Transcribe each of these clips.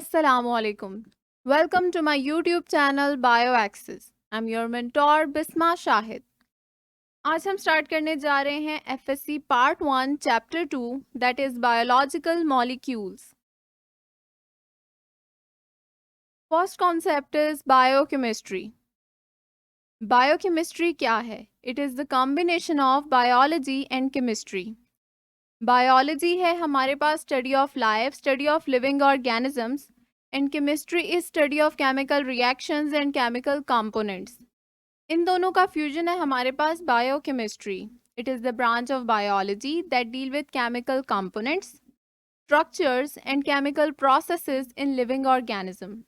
Assalamualaikum. Welcome to my YouTube channel BioAccess. I'm your mentor Bisma Shahid. आज हम start करने जा रहे हैं FSC Part 1 Chapter 2 that is Biological Molecules. First concept is Biochemistry. Biochemistry क्या है? It is the combination of biology and chemistry. Biology है हमारे पास study of life, study of living organisms, and chemistry is study of chemical reactions and chemical components. इन दोनों का fusion है हमारे पास biochemistry. It is the branch of biology that deal with chemical components, structures and chemical processes in living organism.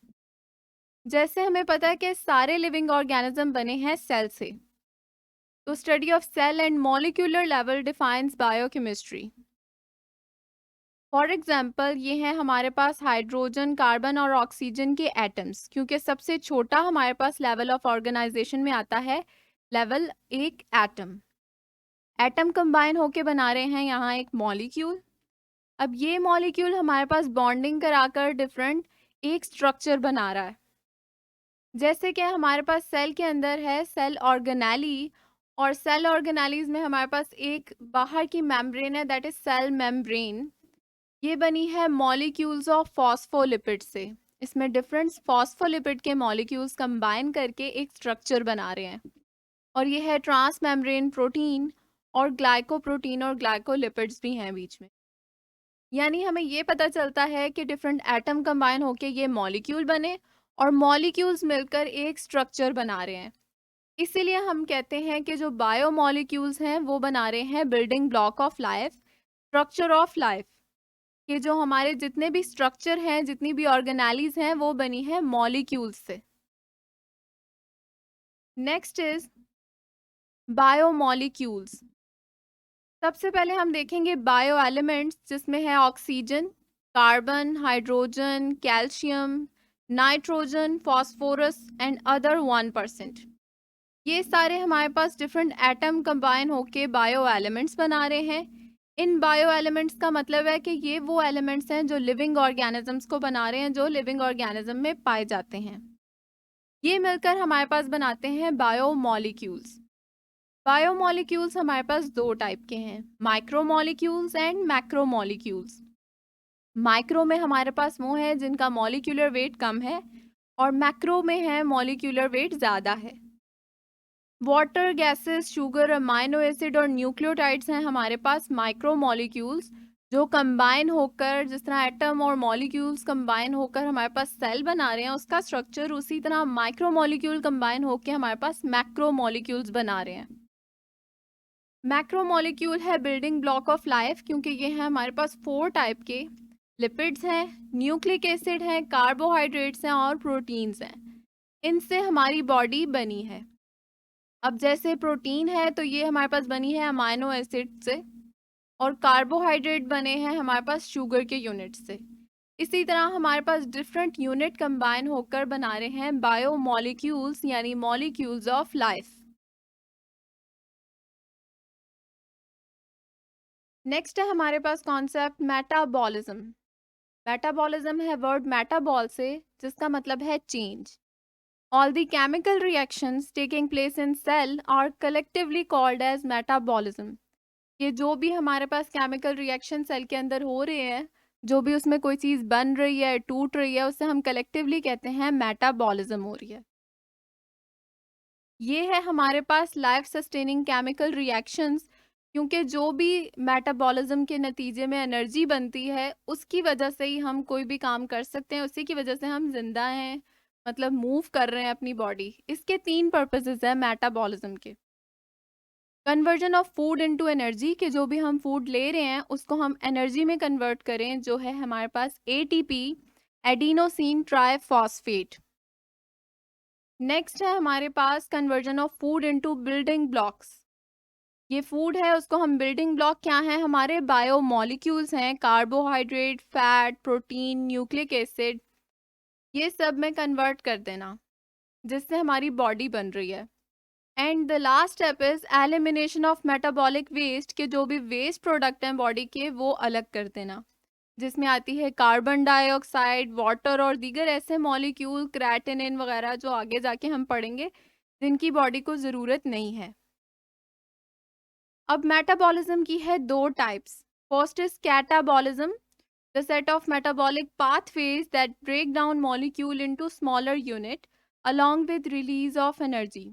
जैसे हमें पता है कि सारे लिविंग ऑर्गेनिज्म बने हैं सेल से, तो study of cell and molecular level defines biochemistry. For example ये हैं हमारे पास हाइड्रोजन, कार्बन और ऑक्सीजन के एटम्स, क्योंकि सबसे छोटा हमारे पास लेवल ऑफ ऑर्गेनाइजेशन में आता है लेवल एक एटम. एटम कंबाइन होके बना रहे हैं यहाँ एक मॉलिक्यूल. अब ये मॉलिक्यूल हमारे पास बॉन्डिंग कराकर डिफरेंट एक स्ट्रक्चर बना रहा है. जैसे कि हमारे पास सेल के अंदर है सेल ऑर्गेनेली, और सेल ऑर्गेनेलीज में हमारे पास एक बाहर की मेम्ब्रेन है दैट इज सेल मेम्ब्रेन. ये बनी है मॉलिक्यूल्स ऑफ फॉस्फोलिपिड से. इसमें डिफरेंट फॉस्फोलिपिड के मॉलिक्यूल्स कंबाइन करके एक स्ट्रक्चर बना रहे हैं, और ये है ट्रांस मेम्ब्रेन प्रोटीन, और ग्लाइकोप्रोटीन और ग्लाइकोलिपिड्स भी हैं बीच में. यानी हमें ये पता चलता है कि डिफरेंट एटम कंबाइन होके ये मॉलिक्यूल बने और मॉलिक्यूल्स मिलकर एक स्ट्रक्चर बना रहे हैं. इसीलिए हम कहते हैं कि जो बायो मॉलिक्यूल्स हैं वो बना रहे हैं building block of life, structure of life. कि जो हमारे जितने भी स्ट्रक्चर हैं, जितनी भी ऑर्गेनेलीज हैं, वो बनी है मॉलिक्यूल्स से. Next is biomolecules. सबसे पहले हम देखेंगे बायो एलिमेंट्स, जिसमें है oxygen, carbon, hydrogen, calcium, nitrogen, phosphorus and other 1%. ये सारे हमारे पास डिफरेंट एटम कंबाइन होके बायो एलिमेंट्स बना रहे हैं. इन बायो एलिमेंट्स का मतलब है कि ये वो एलिमेंट्स हैं जो लिविंग ऑर्गेनिजम्स को बना रहे हैं, जो लिविंग ऑर्गेनिज्म में पाए जाते हैं. ये मिलकर हमारे पास बनाते हैं बायोमॉलिक्यूल्स. बायोमॉलिक्यूल्स हमारे पास दो टाइप के हैं, माइक्रोमॉलिक्यूल्स एंड मैक्रोमॉलिक्यूल्स. माइक्रो में हमारे पास वो है जिनका मॉलिक्यूलर वेट कम है, और मैक्रो में है मॉलिक्यूलर वेट ज़्यादा है. Water, gases, sugar, amino acid और न्यूक्लियोटाइड्स हैं हमारे पास माइक्रोमॉलिक्यूल्स, जो कंबाइन होकर, जिस तरह एटम और मॉलिक्यूल्स कंबाइन होकर हमारे पास सेल बना रहे हैं उसका स्ट्रक्चर, उसी तरह माइक्रोमॉलिक्यूल कंबाइन होकर हमारे पास मैक्रोमॉलिक्यूल्स बना रहे हैं. मैक्रोमॉलिक्यूल है बिल्डिंग ब्लॉक ऑफ लाइफ, क्योंकि ये है हमारे पास 4 टाइप के. लिपिड्स हैं, न्यूक्लिक एसिड हैं, कार्बोहाइड्रेट्स हैं और प्रोटीन्स हैं. इनसे हमारी बॉडी बनी है. अब जैसे प्रोटीन है तो ये हमारे पास बनी है अमाइनो एसिड से, और कार्बोहाइड्रेट बने हैं हमारे पास शुगर के यूनिट से. इसी तरह हमारे पास डिफरेंट यूनिट कंबाइन होकर बना रहे हैं बायोमॉलिक्यूल्स, यानी मॉलिक्यूल्स ऑफ लाइफ. नेक्स्ट है हमारे पास कॉन्सेप्ट मेटाबॉलिज्म. मेटाबॉलिज्म है वर्ड मेटाबॉल से, जिसका मतलब है change. All the chemical reactions taking place in cell are collectively called as metabolism. ये जो भी हमारे पास केमिकल रिएक्शन सेल के अंदर हो रहे हैं, जो भी उसमें कोई चीज़ बन रही है, टूट रही है, उसे हम कलेक्टिवली कहते हैं मेटाबॉलिज्म हो रही है. ये है हमारे पास लाइफ सस्टेनिंग केमिकल रिएक्शंस, क्योंकि जो भी मेटाबॉलिज्म के नतीजे में एनर्जी बनती है उसकी वजह से ही हम कोई भी काम कर सकते हैं, उसी की वजह से हम जिंदा हैं, मतलब मूव कर रहे हैं अपनी बॉडी. इसके 3 पर्पसेस है मेटाबॉलिज्म के. Conversion of food into energy, कि जो भी हम फूड ले रहे हैं उसको हम एनर्जी में कन्वर्ट करें, जो है हमारे पास एटीपी, एडिनोसिन ट्राइफॉस्फेट. नेक्स्ट है हमारे पास conversion of food into building blocks. ये फूड है, उसको हम बिल्डिंग ब्लॉक क्या है, हमारे बायोमॉलिक्यूल्स हैं, carbohydrate, fat, protein, nucleic acid, ये सब में कन्वर्ट कर देना, जिससे हमारी बॉडी बन रही है. And the last step is elimination of metabolic waste, के जो भी वेस्ट प्रोडक्ट हैं बॉडी के वो अलग कर देना. जिसमें आती है कार्बन डाइऑक्साइड, वाटर और दीगर ऐसे मॉलिक्यूल, क्रेटिनिन वगैरह जो आगे जाके हम पढ़ेंगे, जिनकी बॉडी को ज़रूरत नहीं है। अब मेटाबॉलिज्म की है दो types. First is catabolism, the set of metabolic pathways that break down molecule into smaller unit along with release of energy।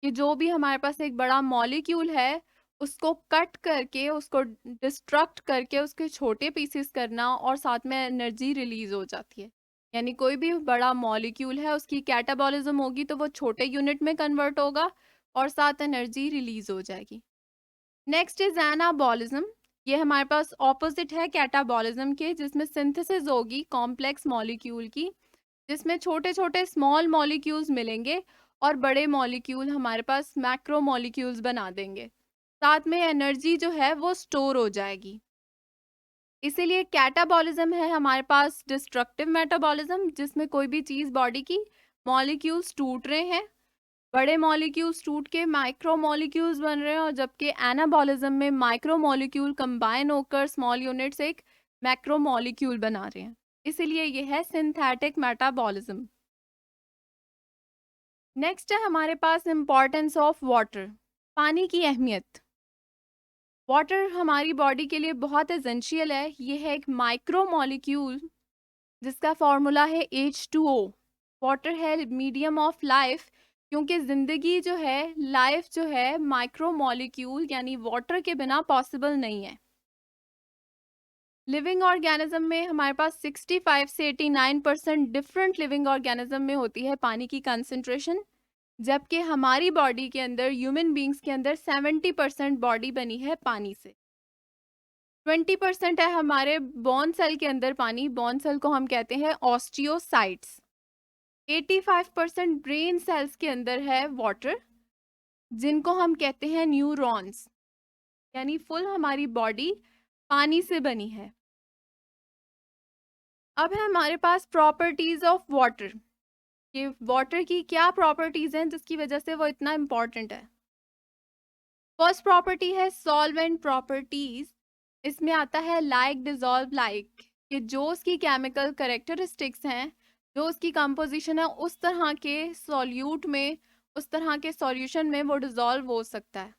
कि जो भी हमारे पास एक बड़ा मॉलिक्यूल है, उसको कट करके, उसको डिस्ट्रक्ट करके उसके छोटे पीसेस करना और साथ में एनर्जी रिलीज हो जाती है। यानी कोई भी बड़ा मॉलिक्यूल है, उसकी कैटाबॉलिज्म होगी तो वो छोटे यूनिट में कन्वर्ट होगा और साथ एनर्जी रिलीज हो जाएगी। Next is anabolism. ये हमारे पास ऑपोजिट है कैटाबॉलिज्म के, जिसमें सिंथेसिस होगी कॉम्प्लेक्स मॉलिक्यूल की, जिसमें छोटे छोटे स्मॉल मॉलिक्यूल्स मिलेंगे और बड़े मॉलिक्यूल हमारे पास मैक्रो मॉलिक्यूल्स बना देंगे। साथ में एनर्जी जो है वो स्टोर हो जाएगी। इसीलिए कैटाबॉलिज्म है हमारे पास डिस्ट्रक्टिव मेटाबॉलिज्म, जिसमें कोई भी चीज़ बॉडी की मॉलिक्यूल्स टूट रहे हैं, बड़े मॉलिक्यूल्स टूट के माइक्रो मॉलिक्यूल्स बन रहे हैं, और जबकि एनाबॉलिज्म में माइक्रो मॉलिक्यूल कंबाइन होकर स्मॉल यूनिट्स एक मैक्रो मॉलिक्यूल बना रहे हैं। इसीलिए ये है सिंथेटिक मेटाबॉलिज्म। नेक्स्ट है हमारे पास इम्पॉर्टेंस ऑफ वाटर, पानी की अहमियत। वाटर हमारी बॉडी के लिए बहुत एसेंशियल है। ये है एक माइक्रो मॉलिक्यूल जिसका फॉर्मूला है H2O। वाटर है मीडियम ऑफ लाइफ, क्योंकि ज़िंदगी जो है, लाइफ जो है, माइक्रो मॉलिक्यूल यानी वाटर के बिना पॉसिबल नहीं है। लिविंग ऑर्गेनिज्म में हमारे पास 65 से 89% डिफरेंट लिविंग ऑर्गेनिज्म में होती है पानी की कंसंट्रेशन, जबकि हमारी बॉडी के अंदर, ह्यूमन बींग्स के अंदर 70% बॉडी बनी है पानी से। 20% है हमारे बोन सेल के अंदर पानी, बोन सेल को हम कहते हैं ऑस्टियोसाइट्स। 85% ब्रेन सेल्स के अंदर है वाटर, जिनको हम कहते हैं न्यूरॉन्स। यानी फुल हमारी बॉडी पानी से बनी है। अब है हमारे पास प्रॉपर्टीज ऑफ वाटर, कि वाटर की क्या प्रॉपर्टीज हैं जिसकी वजह से वो इतना इम्पोर्टेंट है। फर्स्ट प्रॉपर्टी है सॉल्वेंट प्रॉपर्टीज। इसमें आता है लाइक, डिजॉल्व लाइक, कि जो उसकी केमिकल करेक्टरिस्टिक्स हैं, जो उसकी कंपोजिशन है, उस तरह के सॉल्यूट में, उस तरह के सॉल्यूशन में वो डिजॉल्व हो सकता है।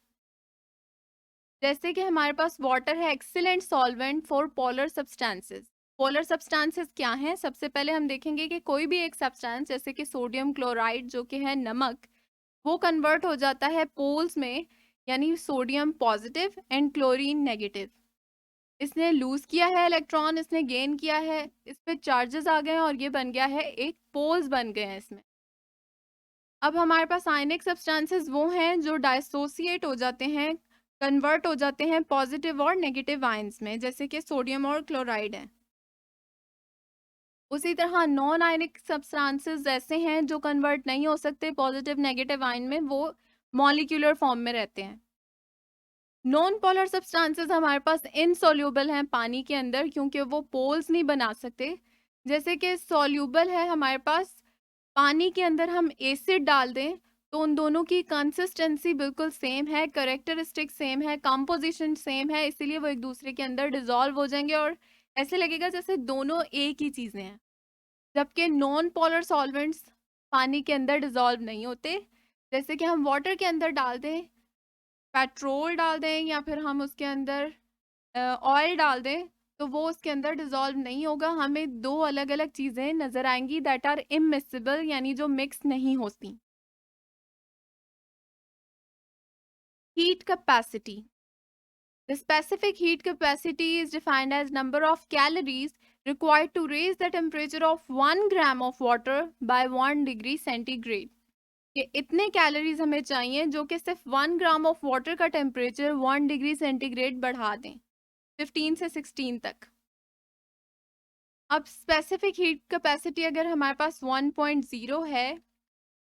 जैसे कि हमारे पास वाटर है excellent solvent for polar substances. Polar substances क्या हैं? सबसे पहले हम देखेंगे कि कोई भी एक सब्सटेंस, जैसे कि सोडियम क्लोराइड जो कि है नमक, वो कन्वर्ट हो जाता है पोल्स में, यानी sodium positive and chlorine negative. इसने लूज किया है इलेक्ट्रॉन, इसने गेन किया है, इस पे चार्जेस आ गए हैं और ये बन गया है, एक पोल्स बन गए हैं इसमें। अब हमारे पास आयनिक सब्सटेंसेस वो हैं जो डाइसोसिएट हो जाते हैं, कन्वर्ट हो जाते हैं पॉजिटिव और नेगेटिव आयंस में, जैसे कि सोडियम और क्लोराइड है। उसी तरह नॉन आयनिक सब्सटेंसेस ऐसे हैं जो कन्वर्ट नहीं हो सकते पॉजिटिव नेगेटिव आयन में, वो मॉलिक्यूलर फॉर्म में रहते हैं। नॉन पोलर सब्सटेंसेस हमारे पास इनसोल्यूबल हैं पानी के अंदर, क्योंकि वो पोल्स नहीं बना सकते। जैसे कि सोल्यूबल है हमारे पास, पानी के अंदर हम एसिड डाल दें तो उन दोनों की कंसिस्टेंसी बिल्कुल सेम है, करेक्टरिस्टिक सेम है, कंपोजिशन सेम है, इसीलिए वो एक दूसरे के अंदर डिजॉल्व हो जाएंगे और ऐसे लगेगा जैसे दोनों एक ही चीज़ें हैं। जबकि नॉन पोलर सॉल्वेंट्स पानी के अंदर डिजॉल्व नहीं होते। जैसे कि हम वाटर के अंदर डाल दें, पेट्रोल डाल दें, या फिर हम उसके अंदर ऑयल डाल दें, तो वो उसके अंदर डिजॉल्व नहीं होगा। हमें दो अलग अलग चीज़ें नज़र आएंगी दैट आर इमिसिबल, यानी जो मिक्स नहीं होती। Heat capacity, the specific heat capacity is defined as number of calories required to raise the temperature of 1 gram of water by 1 degree centigrade। कि इतने कैलोरीज हमें चाहिए जो कि सिर्फ 1 ग्राम ऑफ वाटर का टेम्परेचर 1 डिग्री सेंटीग्रेड बढ़ा दें, 15 से 16 तक। अब स्पेसिफिक हीट कैपेसिटी अगर हमारे पास 1.0 है,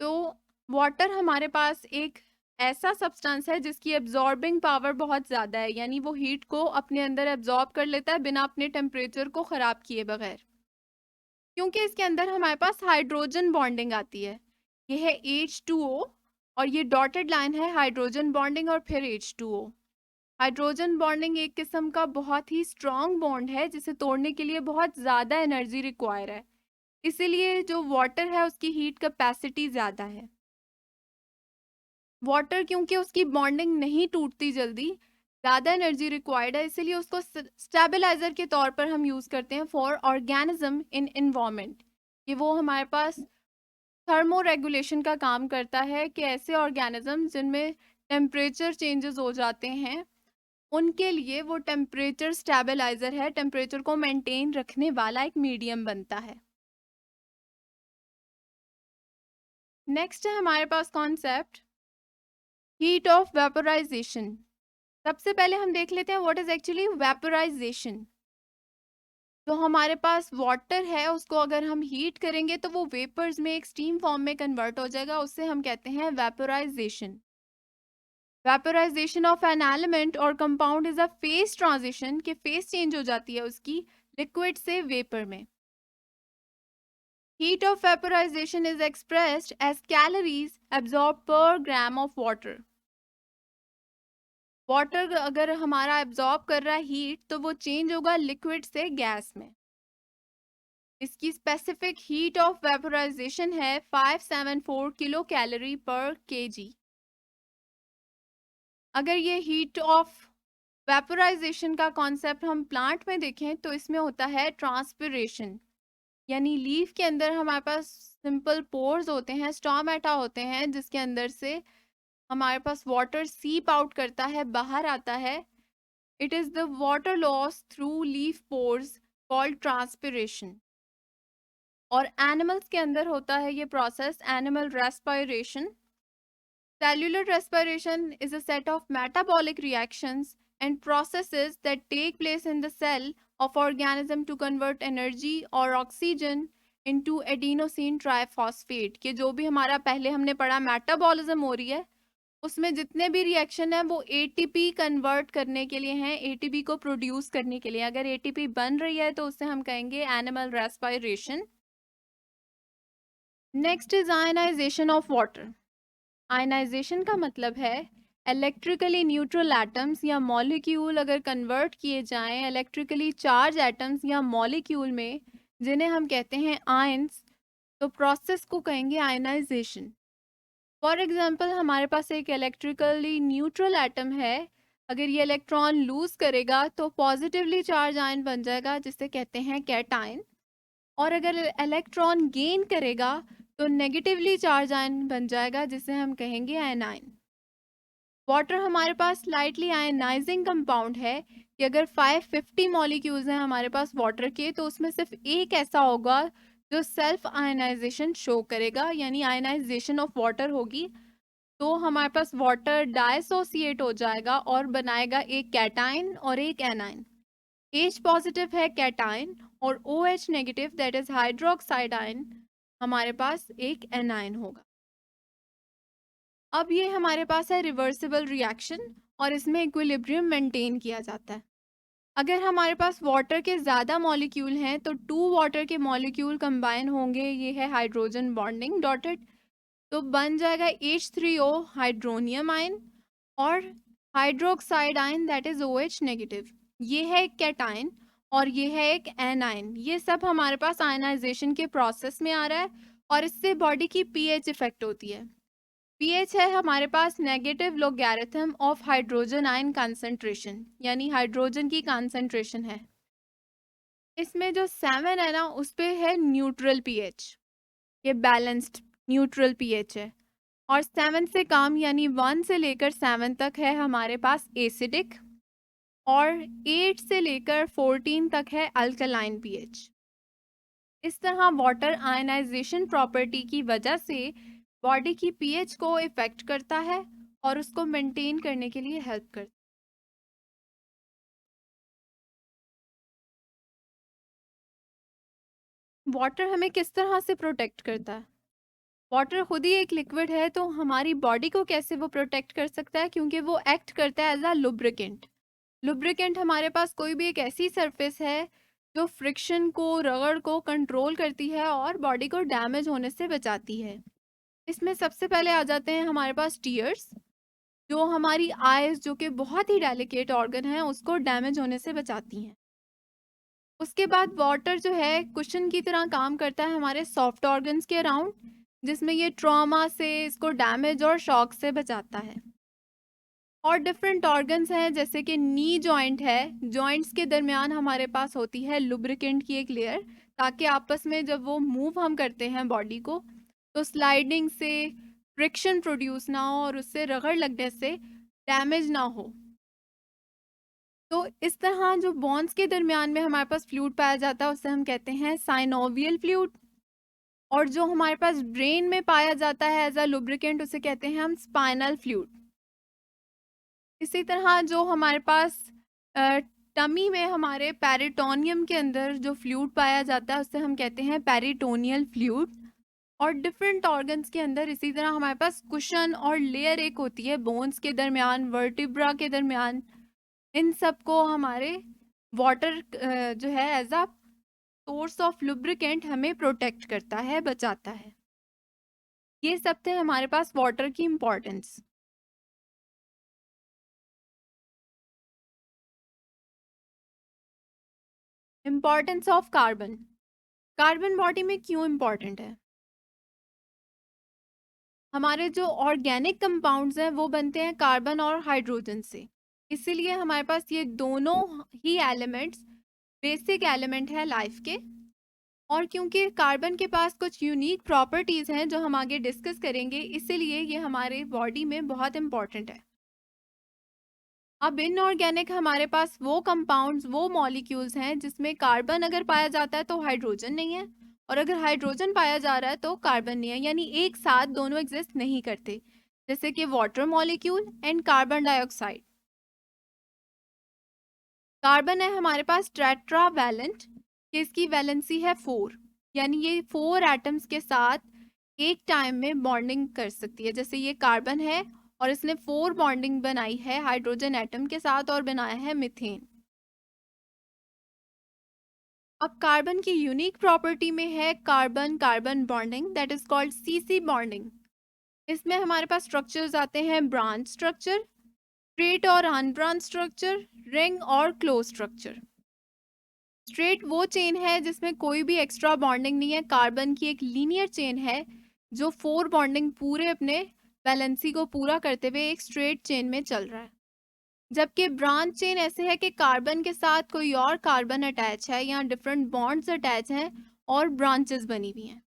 तो वाटर हमारे पास एक ऐसा सब्सटेंस है जिसकी एब्जॉर्बिंग पावर बहुत ज़्यादा है, यानी वो हीट को अपने अंदर एब्जॉर्ब कर लेता है बिना अपने टेम्परेचर को ख़राब किए बगैर। क्योंकि इसके अंदर हमारे पास हाइड्रोजन बॉन्डिंग आती है, ये है H2O, और ये डॉटेड लाइन है हाइड्रोजन बॉन्डिंग और फिर H2O। हाइड्रोजन बॉन्डिंग एक किस्म का बहुत ही स्ट्रॉन्ग बॉन्ड है जिसे तोड़ने के लिए बहुत ज़्यादा एनर्जी रिक्वायर है, इसीलिए जो वाटर है उसकी हीट कैपेसिटी ज़्यादा है। वाटर क्योंकि उसकी बॉन्डिंग नहीं टूटती जल्दी, ज़्यादा एनर्जी रिक्वायर्ड है, इसीलिए उसको स्टेबलाइजर के तौर पर हम यूज़ करते हैं फॉर ऑर्गेनिज्म इन इन्वायरमेंट, कि वो हमारे पास थर्मो रेगुलेशन का काम करता है कि ऐसे ऑर्गेनिज्म जिनमें टेम्परेचर चेंजेस हो जाते हैं उनके लिए वो टेम्परेचर स्टेबलाइजर है, टेम्परेचर को मेंटेन रखने वाला एक मीडियम बनता है। नेक्स्ट है हमारे पास कॉन्सेप्ट हीट ऑफ वेपोराइजेशन। सबसे पहले हम देख लेते हैं व्हाट इज एक्चुअली वेपोराइजेशन। तो हमारे पास वाटर है, उसको अगर हम हीट करेंगे तो वो वेपर्स में एक स्टीम फॉर्म में कन्वर्ट हो जाएगा, उससे हम कहते हैं vaporisation. Vaporisation of an element और compound is a phase transition, के फेज चेंज हो जाती है उसकी लिक्विड से वेपर में। Heat of vaporization is expressed as calories absorbed per gram of water. Water अगर हमारा एब्जॉर्ब कर रहा है हीट तो वो चेंज होगा लिक्विड से गैस में। इसकी स्पेसिफिक हीट ऑफ वेपोराइजेशन है 574 किलो कैलोरी पर केजी। अगर ये हीट ऑफ वेपोराइजेशन का कॉन्सेप्ट हम प्लांट में देखें तो इसमें होता है ट्रांसपिरेशन, यानी लीफ के अंदर हमारे पास सिंपल पोर्स होते हैं, स्टोमेटा होते हैं, जिसके अंदर से हमारे पास वाटर सीप आउट करता है, बाहर आता है। It is the water loss through leaf pores called transpiration. और एनिमल्स के अंदर होता है ये process animal respiration. Cellular respiration is a set of metabolic reactions and processes that take place in the cell of organism to convert energy or oxygen into adenosine triphosphate, कि जो भी हमारा पहले हमने पढ़ा मेटाबॉलिज्म हो रही है उसमें जितने भी रिएक्शन है वो एटीपी कन्वर्ट करने के लिए हैं, एटीपी को प्रोड्यूस करने के लिए। अगर एटीपी बन रही है तो उससे हम कहेंगे animal respiration. Next is ionization of water. Ionization का मतलब है इलेक्ट्रिकली न्यूट्रल एटम्स या मॉलिक्यूल अगर कन्वर्ट किए जाएं इलेक्ट्रिकली चार्ज एटम्स या मॉलिक्यूल में, जिन्हें हम कहते हैं आयंस, तो प्रोसेस को कहेंगे आयनाइजेशन। फॉर एग्जांपल हमारे पास एक इलेक्ट्रिकली न्यूट्रल एटम है, अगर ये इलेक्ट्रॉन लूज करेगा तो पॉजिटिवली चार्ज आयन बन जाएगा जिसे कहते हैं कैटायन, और अगर इलेक्ट्रॉन गेन करेगा तो नेगेटिवली चार्ज आयन बन जाएगा जिसे हम कहेंगे आयनाइन। वाटर हमारे पास स्लाइटली आयनाइजिंग कंपाउंड है कि अगर 550 मॉलिक्यूल्स हैं हमारे पास वाटर के तो उसमें सिर्फ एक ऐसा होगा जो सेल्फ आयनाइजेशन शो करेगा, यानी आयनाइजेशन ऑफ वाटर होगी, तो हमारे पास वाटर डायसोसिएट हो जाएगा और बनाएगा एक कैटाइन और एक एनाइन। H पॉजिटिव है कैटाइन और OH negative that is hydroxide ion हमारे पास एक एनाइन होगा। अब ये हमारे पास है रिवर्सिबल रिएक्शन और इसमें इक्विलिब्रियम मेंटेन किया जाता है। अगर हमारे पास वाटर के ज़्यादा मॉलिक्यूल हैं तो 2 वाटर के मॉलिक्यूल कंबाइन होंगे, ये है हाइड्रोजन बॉन्डिंग डॉटेड, तो बन जाएगा H3O हाइड्रोनियम आयन और hydroxide ion that is OH negative. ये है एक कैटाइन और ये है एक एनाइन। ये सब हमारे पास आयनाइजेशन के प्रोसेस में आ रहा है और इससे बॉडी की पीएच इफेक्ट होती है। पीएच है हमारे पास negative logarithm of hydrogen ion concentration, यानी हाइड्रोजन की कंसंट्रेशन है। इसमें जो 7 है ना उस पे है न्यूट्रल पीएच, ये बैलेंस्ड न्यूट्रल पीएच है, और 7 से कम यानी 1 से लेकर 7 तक है हमारे पास एसिडिक, और 8 से लेकर 14 तक है अल्कलाइन पीएच। इस तरह वाटर आयनाइजेशन प्रॉपर्टी की वजह से बॉडी की पीएच को इफेक्ट करता है और उसको मेंटेन करने के लिए हेल्प करता है। वाटर हमें किस तरह से प्रोटेक्ट करता है? वाटर खुद ही एक लिक्विड है, तो हमारी बॉडी को कैसे वो प्रोटेक्ट कर सकता है? क्योंकि वो एक्ट करता है एज अ लुब्रिकेंट। लुब्रिकेंट हमारे पास कोई भी एक ऐसी सरफेस है जो फ्रिक्शन को, रगड़ को कंट्रोल करती है और बॉडी को डैमेज होने से बचाती है। इसमें सबसे पहले आ जाते हैं हमारे पास टीयर्स। जो हमारी आईज जो कि बहुत ही डेलिकेट ऑर्गन है उसको डैमेज होने से बचाती हैं। उसके बाद वाटर जो है कुशन की तरह काम करता है हमारे सॉफ्ट ऑर्गन्स के अराउंड, जिसमें ये ट्रॉमा से, इसको डैमेज और शॉक से बचाता है। और डिफरेंट ऑर्गन्स हैं जैसे कि नी जॉइंट है, जॉइंट्स के दरमियान हमारे पास होती है लुब्रिकेंट की एक लेयर, ताकि आपस में जब वो मूव हम करते हैं बॉडी को तो स्लाइडिंग से फ्रिक्शन प्रोड्यूस ना हो और उससे रगड़ लगने से डैमेज ना हो। तो इस तरह जो बोन्स के दरमियान में हमारे पास फ्लूइड पाया जाता है उसे हम कहते हैं साइनोवियल फ्लूइड। और जो हमारे पास ब्रेन में पाया जाता है एज अ लुब्रिकेंट उसे कहते हैं हम स्पाइनल फ्लूइड। इसी तरह जो हमारे पास टमी में हमारे पेरिटोनियम के अंदर जो फ्लूइड पाया जाता है उसे हम कहते हैं पेरिटोनियल फ्लूइड। और डिफरेंट ऑर्गन्स के अंदर इसी तरह हमारे पास कुशन और लेयर एक होती है बोन्स के दरमियान, वर्टिब्रा के दरमियान। इन सब को हमारे वाटर जो है as a source of lubricant हमें प्रोटेक्ट करता है, बचाता है। ये सब थे हमारे पास वाटर की importance. Importance of carbon. Carbon body में क्यों इम्पोर्टेंट है? हमारे जो ऑर्गेनिक कंपाउंड्स हैं वो बनते हैं कार्बन और हाइड्रोजन से, इसीलिए हमारे पास ये दोनों ही एलिमेंट्स बेसिक एलिमेंट है लाइफ के। और क्योंकि कार्बन के पास कुछ यूनिक प्रॉपर्टीज हैं जो हम आगे डिस्कस करेंगे, इसीलिए ये हमारे बॉडी में बहुत इंपॉर्टेंट है। अब इनऑर्गेनिक हमारे पास वो कंपाउंड्स, वो मॉलिक्यूल्स हैं जिसमें कार्बन अगर पाया जाता है तो हाइड्रोजन नहीं है, और अगर हाइड्रोजन पाया जा रहा है तो कार्बन नहीं है, यानी एक साथ दोनों एग्जिस्ट नहीं करते। जैसे कि water molecule and carbon dioxide. Carbon है हमारे पास टेट्रावैलेंट, इसकी वैलेंसी है 4, यानी ये 4 एटम्स के साथ एक टाइम में बॉन्डिंग कर सकती है। जैसे ये कार्बन है और इसने 4 बॉन्डिंग बनाई है हाइड्रोजन एटम के साथ और बनाया है मीथेन। अब कार्बन की यूनिक प्रॉपर्टी में है carbon carbon bonding, that is called CC bonding. इसमें हमारे पास स्ट्रक्चर्स आते हैं ब्रांच स्ट्रक्चर, स्ट्रेट और अनब्रांच स्ट्रक्चर, रिंग और क्लोज स्ट्रक्चर। स्ट्रेट वो चेन है जिसमें कोई भी एक्स्ट्रा बॉन्डिंग नहीं है, कार्बन की एक लीनियर चेन है जो 4 बॉन्डिंग पूरे अपने बैलेंसी को पूरा करते हुए एक स्ट्रेट चेन में चल रहा है। जबकि ब्रांच चेन ऐसे है कि कार्बन के साथ कोई और कार्बन अटैच है या डिफरेंट बॉन्ड्स अटैच हैं और ब्रांचेस बनी हुई हैं।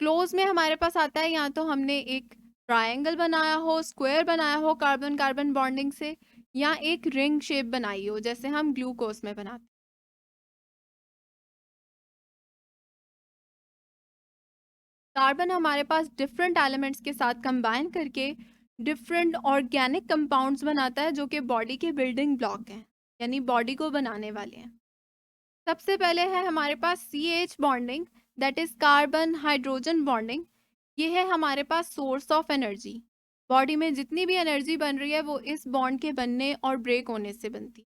क्लोज में हमारे पास आता है या तो हमने एक ट्रायंगल बनाया हो, स्क्वायर बनाया हो कार्बन कार्बन बॉन्डिंग से, या एक रिंग शेप बनाई हो जैसे हम ग्लूकोज में बनाते हैं। कार्बन हमारे पास डिफरेंट एलिमेंट्स के साथ कंबाइन करके डिफरेंट ऑर्गेनिक कंपाउंड्स बनाता है जो कि बॉडी के बिल्डिंग ब्लॉक हैं, यानी बॉडी को बनाने वाले हैं। सबसे पहले है हमारे पास C H bonding, that is carbon hydrogen bonding. ये है हमारे पास सोर्स ऑफ एनर्जी। बॉडी में जितनी भी एनर्जी बन रही है वो इस बॉन्ड के बनने और ब्रेक होने से बनती।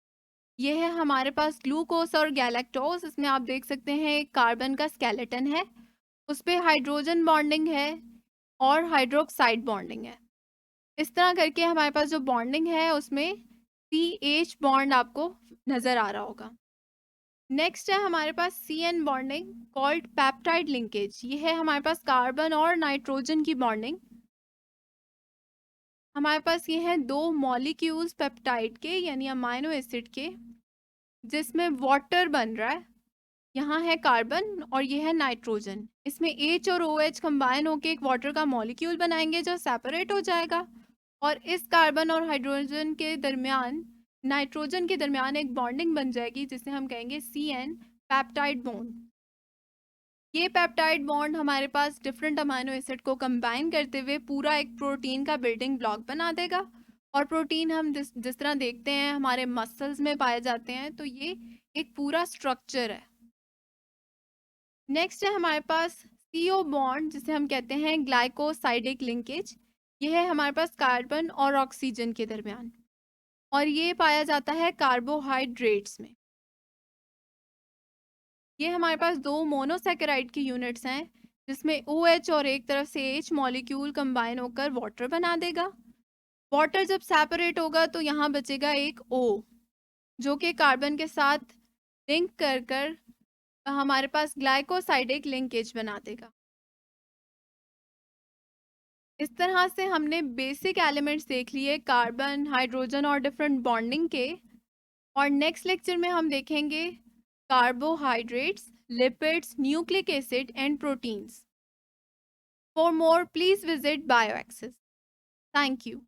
ये है हमारे पास ग्लूकोस और गैलेक्टोस। इसमें आप देख सकते हैं एक कार्बन का स्केलेटन है, उस पे हाइड्रोजन बॉन्डिंग है और हाइड्रोक्साइड बॉन्डिंग है। इस तरह करके हमारे पास जो बॉन्डिंग है उसमें सी एच बॉन्ड आपको नजर आ रहा होगा। नेक्स्ट है हमारे पास C N bonding called peptide linkage. ये है हमारे पास कार्बन और नाइट्रोजन की बॉन्डिंग। हमारे पास ये हैं दो मॉलिक्यूल्स पेप्टाइड के यानी अमाइनो एसिड के, जिसमें वाटर बन रहा है। यहाँ है कार्बन और ये है नाइट्रोजन। इसमें H और OH कंबाइन होकर एक वाटर का मॉलिक्यूल बनाएंगे जो सेपरेट हो जाएगा, और इस कार्बन और हाइड्रोजन के दरमियान, नाइट्रोजन के दरमियान एक बॉन्डिंग बन जाएगी जिसे हम कहेंगे CN पेप्टाइड बॉन्ड। ये पेप्टाइड बॉन्ड हमारे पास डिफरेंट अमाइनो एसिड को कंबाइन करते हुए पूरा एक प्रोटीन का बिल्डिंग ब्लॉक बना देगा। और प्रोटीन हम जिस तरह देखते हैं हमारे मसल्स में पाए जाते हैं, तो ये एक पूरा स्ट्रक्चर है। नेक्स्ट है हमारे पास CO बॉन्ड जिसे हम कहते हैं ग्लाइकोसाइडिक लिंकेज। ये है हमारे पास कार्बन और ऑक्सीजन के दरमियान, और ये पाया जाता है कार्बोहाइड्रेट्स में। ये हमारे पास दो मोनोसेकेराइड की यूनिट्स हैं जिसमें OH और एक तरफ से H मॉलिक्यूल कंबाइन होकर वाटर बना देगा। वाटर जब सेपरेट होगा तो यहाँ बचेगा एक O, जो कि कार्बन के साथ लिंक कर कर हमारे पास ग्लाइकोसाइडिक लिंकेज बना देगा। इस तरह से हमने बेसिक एलिमेंट्स देख लिए कार्बन, हाइड्रोजन और डिफरेंट बॉन्डिंग के। और नेक्स्ट लेक्चर में हम देखेंगे carbohydrates, lipids, nucleic acid and proteins. For more, please visit BioAccess. Thank you.